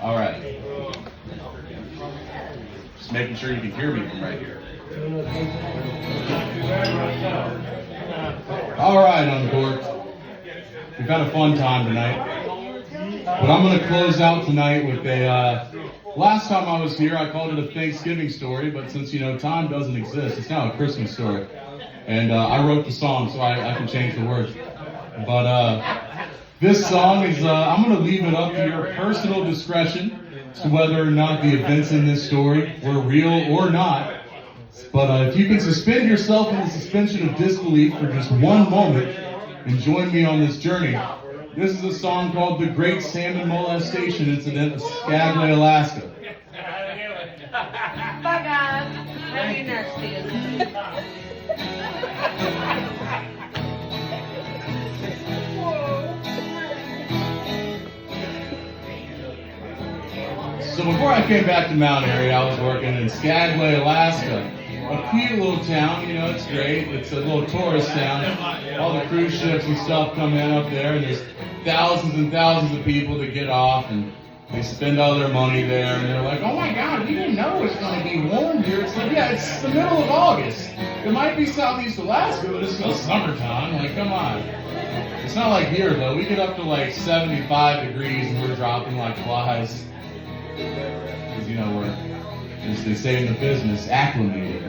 All right. Just making sure you can hear me from right here. All right, Uncorked. We've had a fun time tonight. But I'm going to close out tonight with last time I was here, I called it a Thanksgiving story, but since, time doesn't exist, it's now a Christmas story. And I wrote the song, so I can change the words. But this song is, I'm going to leave it up to your personal discretion to whether or not the events in this story were real or not. But if you can suspend yourself in the suspension of disbelief for just one moment and join me on this journey, this is a song called The Great Salmon Molestation Incident of Skagway, Alaska. Bye guys. Happy next season. So before I came back to Mount Airy, I was working in Skagway, Alaska. A cute little town, it's great. It's a little tourist town. All the cruise ships and stuff come in up there, and there's thousands and thousands of people that get off, and they spend all their money there, and they're like, oh my God, we didn't know it's going to be warm here. It's like, yeah, it's the middle of August. It might be Southeast Alaska, but it's still summertime. Like, come on. It's not like here, though. We get up to like 75 degrees, and we're dropping like flies. Because, we're, as they say in the business, acclimated.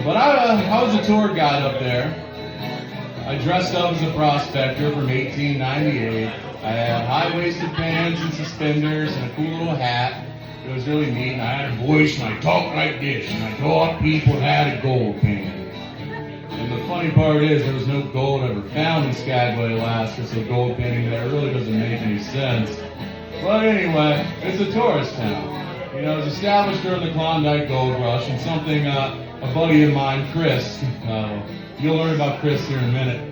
But I was a tour guide up there. I dressed up as a prospector from 1898. I had high-waisted pants and suspenders and a cool little hat. It was really neat. And I had a voice, and I talked like this, and I taught people how to gold pan. And the funny part is, there was no gold ever found in Skagway, Alaska, so gold panning there really doesn't make any sense. But anyway, it's a tourist town. It was established during the Klondike Gold Rush, and something a buddy of mine, Chris, you'll learn about Chris here in a minute,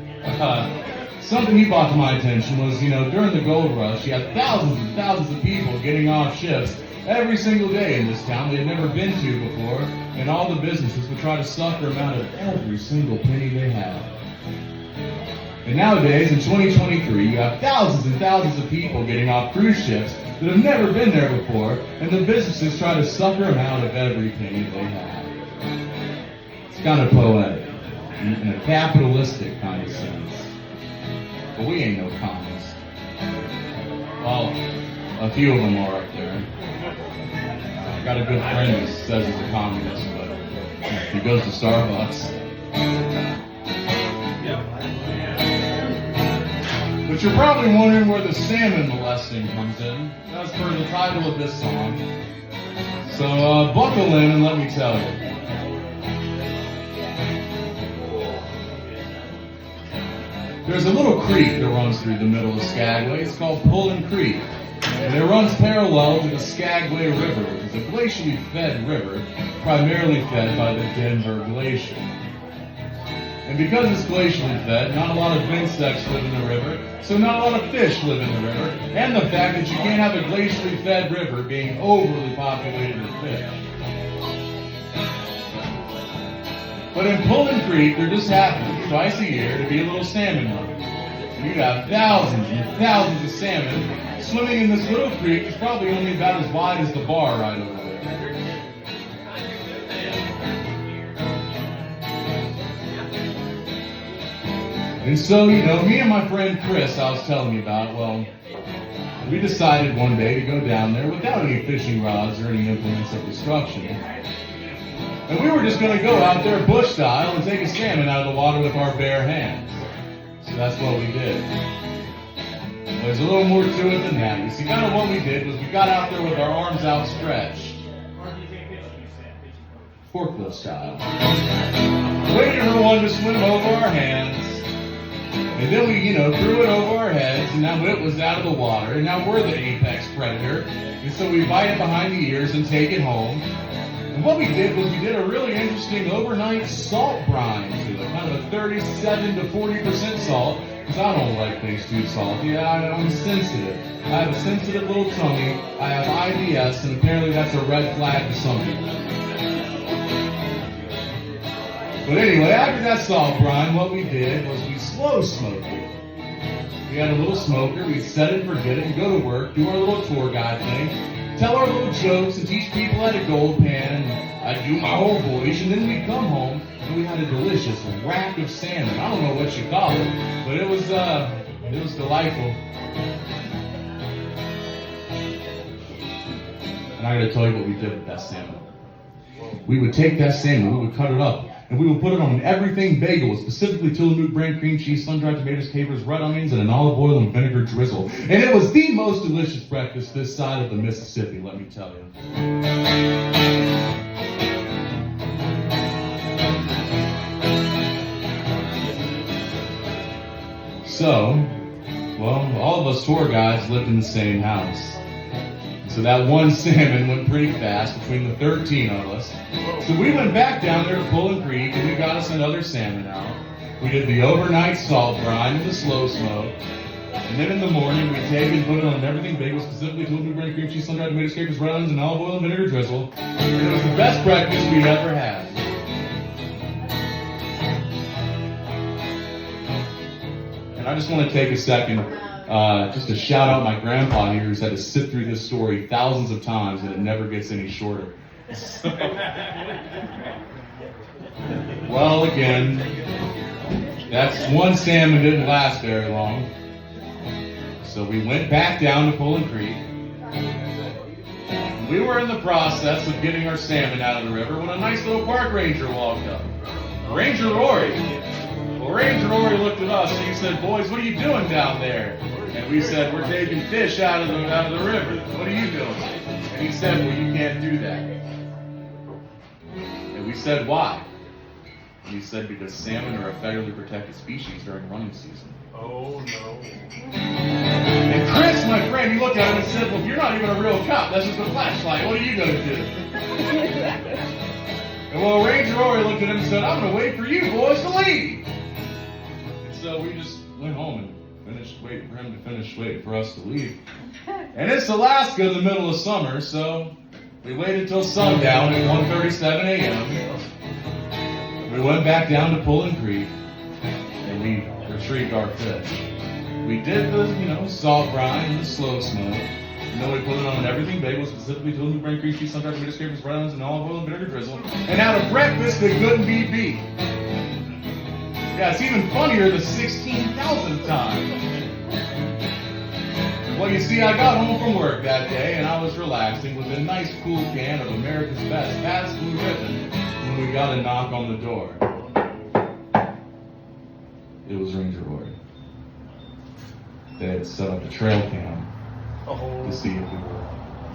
something he brought to my attention was, during the gold rush, you had thousands and thousands of people getting off ships every single day in this town they had never been to before, and all the businesses would try to sucker them out of every single penny they had. And nowadays, in 2023, you have thousands and thousands of people getting off cruise ships that have never been there before, and the businesses try to sucker them out of every penny they have. It's kind of poetic, in a capitalistic kind of sense. But we ain't no communists. Well, a few of them are up there. I got a good friend who says he's a communist, but he goes to Starbucks. But you're probably wondering where the salmon molesting comes in. That's per the title of this song. So buckle in and let me tell you. There's a little creek that runs through the middle of Skagway. It's called Pullin Creek. And it runs parallel to the Skagway River, which is a glacially fed river, primarily fed by the Denver Glacier. And because it's glacially fed, not a lot of insects live in the river, so not a lot of fish live in the river, and the fact that you can't have a glacially fed river being overly populated with fish. But in Pullin Creek, there just happens, twice a year, to be a little salmon run. And you have thousands and thousands of salmon swimming in this little creek that's probably only about as wide as the bar right over there. And so, me and my friend Chris, I was telling you about, well, we decided one day to go down there without any fishing rods or any implements of destruction. And we were just going to go out there bush style and take a salmon out of the water with our bare hands. So that's what we did. There's a little more to it than that. You see, kind of what we did was we got out there with our arms outstretched. Forklift style. Waited for one to swim over our hands. And then we, threw it over our heads, and now it was out of the water, and now we're the apex predator. And so we bite it behind the ears and take it home. And what we did was we did a really interesting overnight salt brine to it, kind of a 37 to 40% salt, because I don't like things too salty. I'm sensitive. I have a sensitive little tummy. I have IBS, and apparently that's a red flag to some people. But anyway, after that salt brine, what we did was we slow smoked it. We had a little smoker, we'd set it and forget it, and go to work, do our little tour guide thing, tell our little jokes, and teach people how to gold pan, and I'd do my whole voice, and then we'd come home, and we had a delicious rack of salmon. I don't know what you call it, but it was delightful. And I gotta tell you what we did with that salmon. We would take that salmon, we would cut it up, and we would put it on an everything bagel, specifically Tillamook brand cream cheese, sun-dried tomatoes, capers, red onions, and an olive oil and vinegar drizzle. And it was the most delicious breakfast this side of the Mississippi, let me tell you. So, well, all of us tour guides lived in the same house. So that one salmon went pretty fast between the 13 of us. So we went back down there to Pullen Creek and we got us another salmon out. We did the overnight salt brine and the slow smoke. And then in the morning we take and put it on everything bagel, specifically Tillamook brand cream cheese, sun-dried tomatoes, capers, red onions, and olive oil and vinegar drizzle. And it was the best breakfast we'd ever had. And I just want to take a second just to shout out my grandpa here who's had to sit through this story thousands of times and it never gets any shorter. So, well, again, that's one salmon didn't last very long. So we went back down to Pullen Creek. We were in the process of getting our salmon out of the river when a nice little park ranger walked up. Ranger Rory. Well, Ranger Rory looked at us and he said, "Boys, what are you doing down there?" And we said, "We're taking fish out of the river. What are you doing?" And he said, "Well, you can't do that." And we said, "Why?" And he said, "Because salmon are a federally protected species during running season." Oh, no. And Chris, my friend, he looked at him and said, "Well, if you're not even a real cop, that's just a flashlight. What are you going to do?" And well, Ranger Rory looked at him and said, "I'm going to wait for you boys to leave." And so we just went home and finished waiting for him to finish waiting for us to leave. And it's Alaska in the middle of summer, so we waited till sundown at 1:37 a.m. We went back down to Pullen Creek and we retrieved our fish. We did the, salt brine and the slow smoke. And then we put it on an everything bagel, specifically Tillamook brand cream cheese, sun-dried tomatoes, capers, red onions, and olive oil and vinegar drizzle. And had a breakfast that couldn't be beat. Yeah, it's even funnier the 16,000th time. Well, you see, I got home from work that day and I was relaxing with a nice cool can of America's Best Fast Blue Ribbon when we got a knock on the door. It was Ranger Rory. They had set up a trail cam to see if we were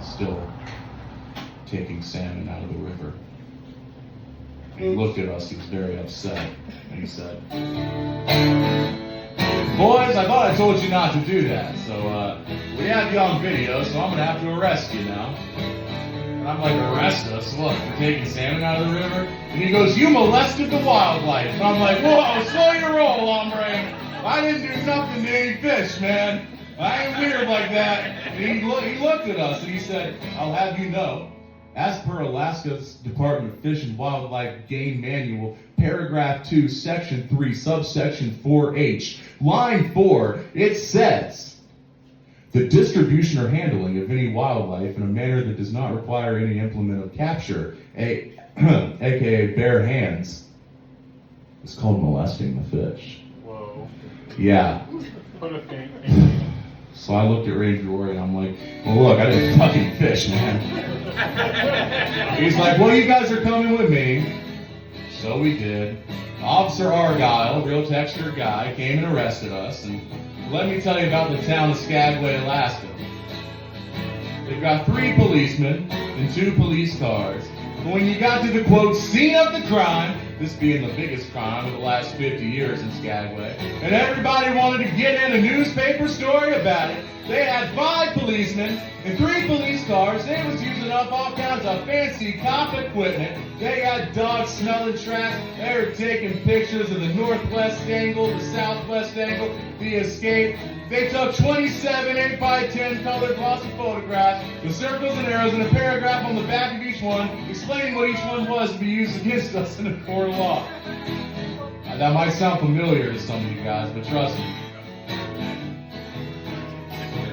still taking salmon out of the river. He looked at us, he was very upset, and he said, "Boys, I thought I told you not to do that, so we have you on video, so I'm going to have to arrest you now." And I'm like, "Arrest us? What, for taking salmon out of the river?" And he goes, "You molested the wildlife." And I'm like, "Whoa, slow your roll, hombre. I didn't do nothing to any fish, man. I ain't weird like that." And he looked at us and he said, "I'll have you know, as per Alaska's Department of Fish and Wildlife Game Manual, paragraph 2, section 3, subsection 4H, line 4, it says, the distribution or handling of any wildlife in a manner that does not require any implement of capture, aka bare hands, is called molesting the fish." Whoa. Yeah. So I looked at Ranger Rory and I'm like, "Well, look, I didn't fucking fish, man." He's like, "Well, you guys are coming with me." So we did. Officer Argyle, real texture guy, came and arrested us. And let me tell you about the town of Skagway, Alaska. They've got 3 policemen and 2 police cars. But when you got to the, quote, scene of the crime, this being the biggest crime of the last 50 years in Skagway, and everybody wanted to get in a newspaper story about it, They had 5 policemen and 3 police cars. They was using up all kinds of fancy cop equipment. They had dogs smelling trash. They were taking pictures of the northwest angle, the southwest angle, the escape. They took 27 8x10 colored glossy photographs with circles and arrows and a paragraph on the back of each one explaining what each one was to be used against us in a court of law. Now, that might sound familiar to some of you guys, but trust me.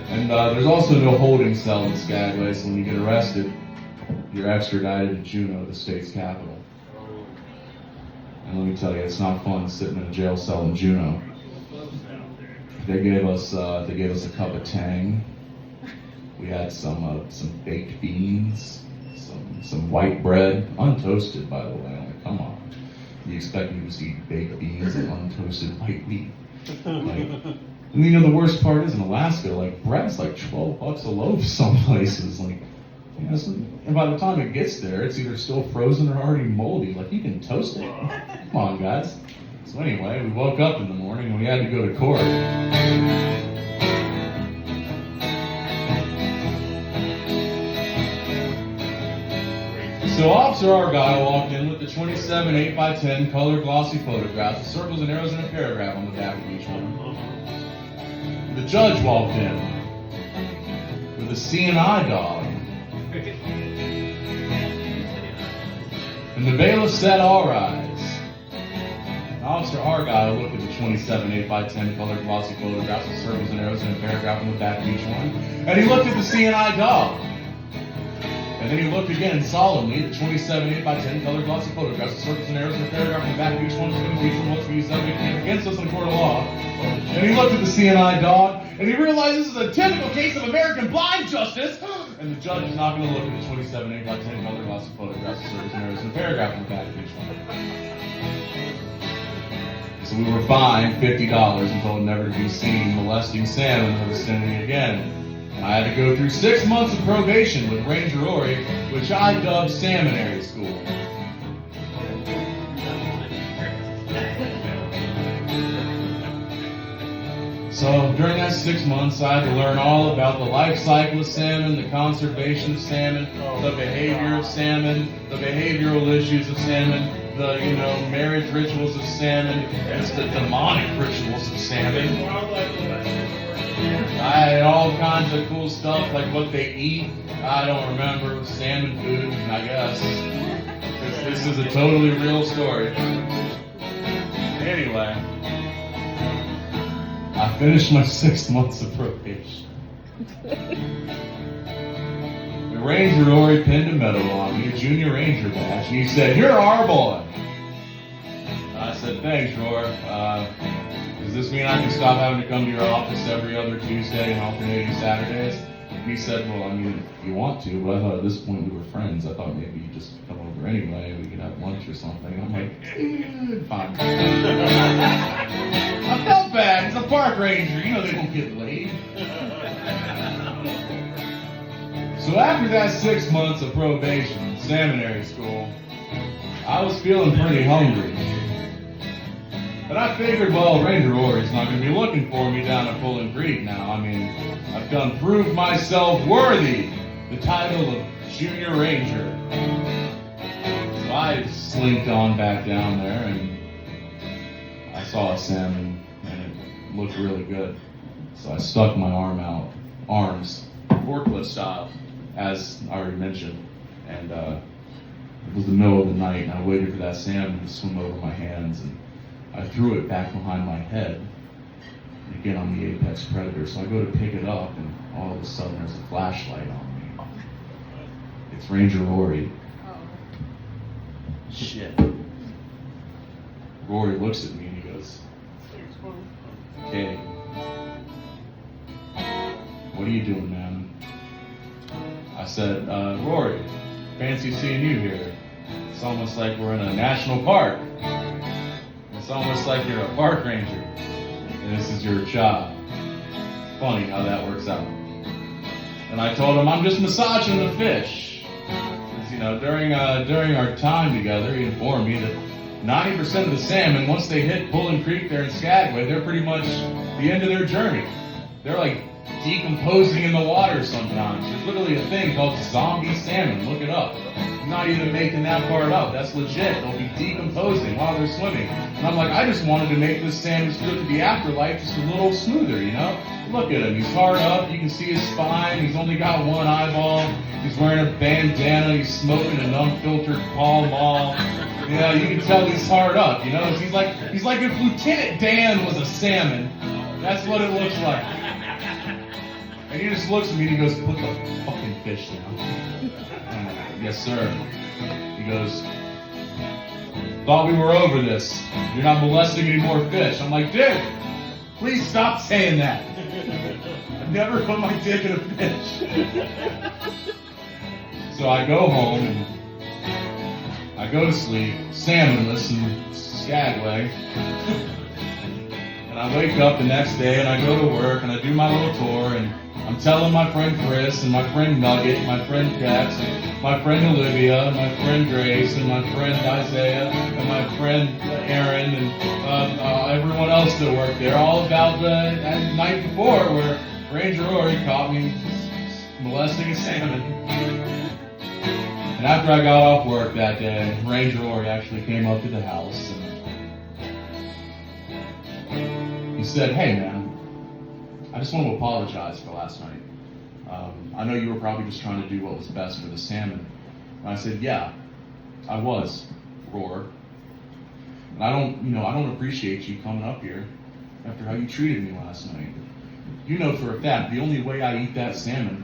And there's also no holding cell in Skagway, so when you get arrested, you're extradited to Juneau, the state's capital. And let me tell you, it's not fun sitting in a jail cell in Juneau. They gave us a cup of Tang. We had some baked beans, some white bread, untoasted, by the way. Like, come on, you expect me to just eat baked beans and untoasted white wheat? Like, and you know the worst part is in Alaska, like bread's like $12 a loaf some places. Like, you know, and by the time it gets there, it's either still frozen or already moldy. Like, you can toast it. Come on, guys. So anyway, we woke up in the morning and we had to go to court. So Officer Argyle walked in with the 27 8x10 colored glossy photographs with circles and arrows and a paragraph on the back of each one. The judge walked in with a CNI dog. And the bailiff said, "All rise." Officer Argyle looked at the 27 8x10 colored glossy photographs with circles and arrows and a paragraph on the back of each one. And he looked at the CNI dog. And then he looked again solemnly at the 27 8x10 colored glossy photographs with circles and arrows and a paragraph on the back of each one, explaining each one was to be used against us in a court of law. And he looked at the CNI dog, and he realized this is a typical case of American blind justice. And the judge is not going to look at the 27 8x10 colored glossy photographs with circles and arrows and a paragraph on the back of each one. So we were fined $50 and told never to be seen molesting salmon in the vicinity again. And I had to go through 6 months of probation with Ranger Rory, which I dubbed Salmonary School. So during that 6 months, I had to learn all about the life cycle of salmon, the conservation of salmon, the behavior of salmon, the behavioral issues of salmon, the, marriage rituals of salmon, and the demonic rituals of salmon. I had all kinds of cool stuff, like what they eat. I don't remember, salmon food, I guess. This is a totally real story. Anyway, I finished my 6 months of probation. The Ranger Rory pinned a medal on me, a junior ranger badge, and he said, "You're our boy." I said, "Thanks, Roar. Does this mean I can stop having to come to your office every other Tuesday and alternating Saturdays?" And he said, "Well, I mean, if you want to, but I thought at this point we were friends. I thought maybe you'd just come over anyway. We could have lunch or something." I'm like, fine. I felt bad. He's a park ranger. They don't get laid. So after that 6 months of probation, seminary school, I was feeling pretty hungry. But I figured, well, Ranger Rory's not going to be looking for me down at Pulling Creek now. I mean, I've done proved myself worthy the title of Junior Ranger. So I slinked on back down there, and I saw a salmon, and it looked really good. So I stuck my arms, forklift style, as I already mentioned, and it was the middle of the night, and I waited for that salmon to swim over my hands, and I threw it back behind my head. And again, I'm the apex predator, so I go to pick it up, and all of a sudden there's a flashlight on me. It's Ranger Rory. Oh. Shit. Rory looks at me and he goes, "Okay, what are you doing, man?" I said, "Rory, fancy seeing you here. It's almost like we're in a national park. It's almost like you're a park ranger, and this is your job. Funny how that works out." And I told him, "I'm just massaging the fish." Because, during our time together, he informed me that 90% of the salmon, once they hit Pulling Creek there in Skagway, they're pretty much the end of their journey. They're like decomposing in the water sometimes. There's literally a thing called zombie salmon. Look it up. I'm not even making that part up. That's legit. They'll be decomposing while they're swimming. And I'm like, I just wanted to make this salmon's trip to the afterlife just a little smoother, you know? Look at him. He's hard up. You can see his spine. He's only got one eyeball. He's wearing a bandana. He's smoking an unfiltered Pall Mall. Yeah, you can tell he's hard up, you know? He's like if Lieutenant Dan was a salmon. That's what it looks like. And he just looks at me and he goes, put the fucking fish down. I'm like, yes, sir. He goes, thought we were over this. You're not molesting any more fish. I'm like, dude, please stop saying that. I've never put my dick in a fish. So I go home and I go to sleep, salmonless in Skagway. And I wake up the next day and I go to work and I do my little tour and I'm telling my friend Chris and my friend Nugget, my friend Tex, and my friend Olivia, and my friend Grace, and my friend Isaiah, and my friend Aaron, and everyone else that worked there, all about the night before where Ranger Rory caught me molesting a salmon. And after I got off work that day, Ranger Rory actually came up to the house and he said, hey man, I just want to apologize for last night. I know you were probably just trying to do what was best for the salmon. And I said, yeah, I was, Roar. And I don't appreciate you coming up here after how you treated me last night. You know for a fact, the only way I eat that salmon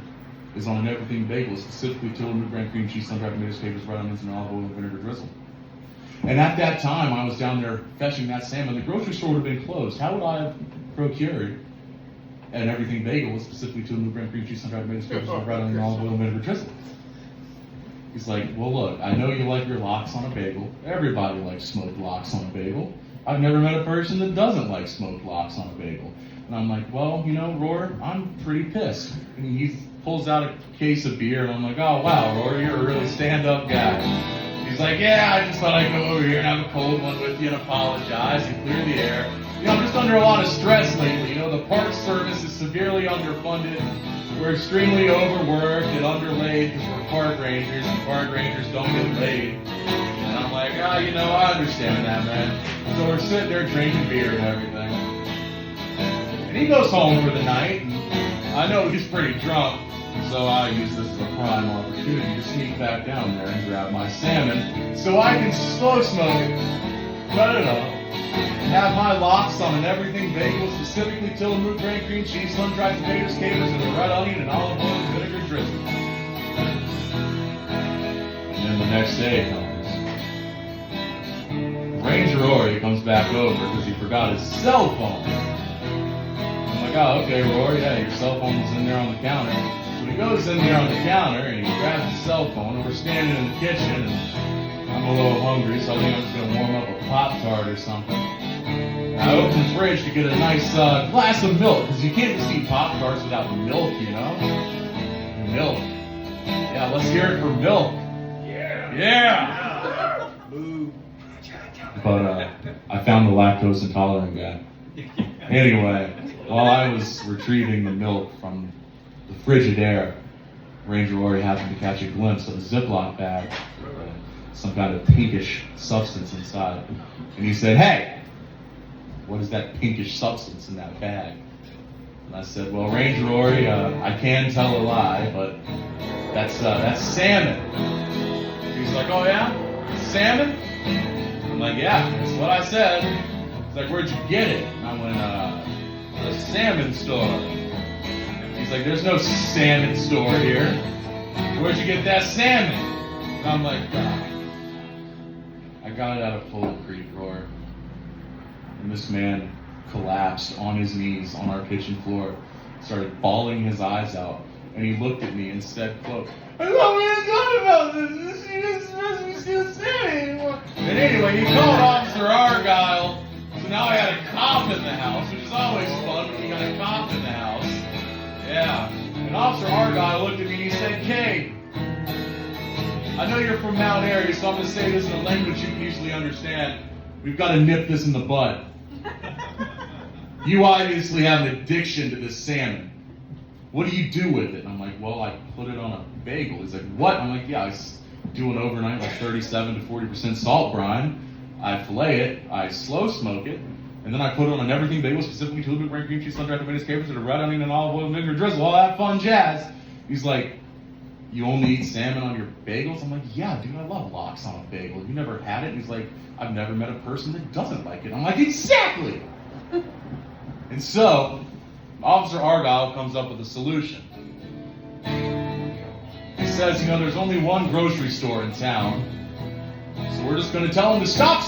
is on an everything bagel, specifically Tillamook brand cream cheese, sun-dried tomatoes, capers, red onions, and olive oil and vinegar drizzle. And at that time, I was down there fetching that salmon. The grocery store would have been closed. How would I have procured an everything bagel, specifically Tillamook brand cream cheese, sun-dried tomatoes, capers, red onions, and olive oil and vinegar drizzle? He's like, well, look, I know you like your lox on a bagel. Everybody likes smoked lox on a bagel. I've never met a person that doesn't like smoked lox on a bagel. And I'm like, well, you know, Roar, I'm pretty pissed. And he pulls out a case of beer, and I'm like, oh, wow, Roar, you're a really stand-up guy. He's like, yeah, I just thought I'd go over here and have a cold one with you and apologize and clear the air. You know, I'm just under a lot of stress lately. You know, the Park Service is severely underfunded. We're extremely overworked and underlaid because we're park rangers, and park rangers don't get laid. And I'm like, oh, you know, I understand that, man. So we're sitting there drinking beer and everything. And he goes home for the night, and I know he's pretty drunk, so I use this as a prime opportunity to sneak back down there and grab my salmon so I can slow smoke it, cut it up, and have my lox on an everything bagel, specifically Tillamook brand cream cheese, sun-dried tomatoes, capers, and a red onion, and olive oil and vinegar drizzle. And then the next day comes. Ranger Rory comes back over because he forgot his cell phone. I'm like, oh, okay, Rory, yeah, your cell phone was in there on the counter. So he goes in there on the counter and he grabs his cell phone, and we're standing in the kitchen, and I'm a little hungry, so I think I'm just going to warm up a Pop-Tart or something. I open the fridge to get a nice glass of milk, because you can't just eat Pop-Tarts without milk, you know? Milk. Yeah, let's hear it for milk. Yeah! Boo. But I found the lactose intolerant guy. Anyway, while I was retrieving the milk from the Frigidaire, Ranger Rory happened to catch a glimpse of a Ziploc bag with some kind of pinkish substance inside. And he said, hey, what is that pinkish substance in that bag? And I said, well, Ranger Rory, I can tell a lie, but that's salmon. He's like, oh yeah? Salmon? I'm like, yeah, that's what I said. He's like, where'd you get it? And I went, the salmon store. He's like, there's no salmon store here. Where'd you get that salmon? And I'm like, I got it out of Polo Creek, Roar. And this man collapsed on his knees on our kitchen floor, started bawling his eyes out, and he looked at me and said, quote, I thought we didn't talk about this. She doesn't supposed to be still salmon anymore. And anyway, he called Officer Argyle, so now I had a cop in the house, which is always fun when you got a cop in the house. Yeah. And Officer Argyle looked at me and he said, Kay, I know you're from Mount Airy, so I'm going to say this in a language you can usually understand. We've got to nip this in the bud. You obviously have an addiction to this salmon. what do you do with it? And I'm like, well, I put it on a bagel. He's like, what? I'm like, yeah, I do an overnight, like 37 to 40% salt brine. I fillet it, I slow smoke it, and then I put it on an everything bagel, specifically two big cream cheese, sun-dried tomatoes, capers, and a red onion and olive oil, vinegar, drizzle, all that fun jazz. He's like, you only eat salmon on your bagels? I'm like, yeah, dude, I love lox on a bagel. You never had it? And he's like, I've never met a person that doesn't like it. I'm like, exactly! And so, Officer Argyle comes up with a solution. He says, there's only one grocery store in town, so we're just going to tell him to stop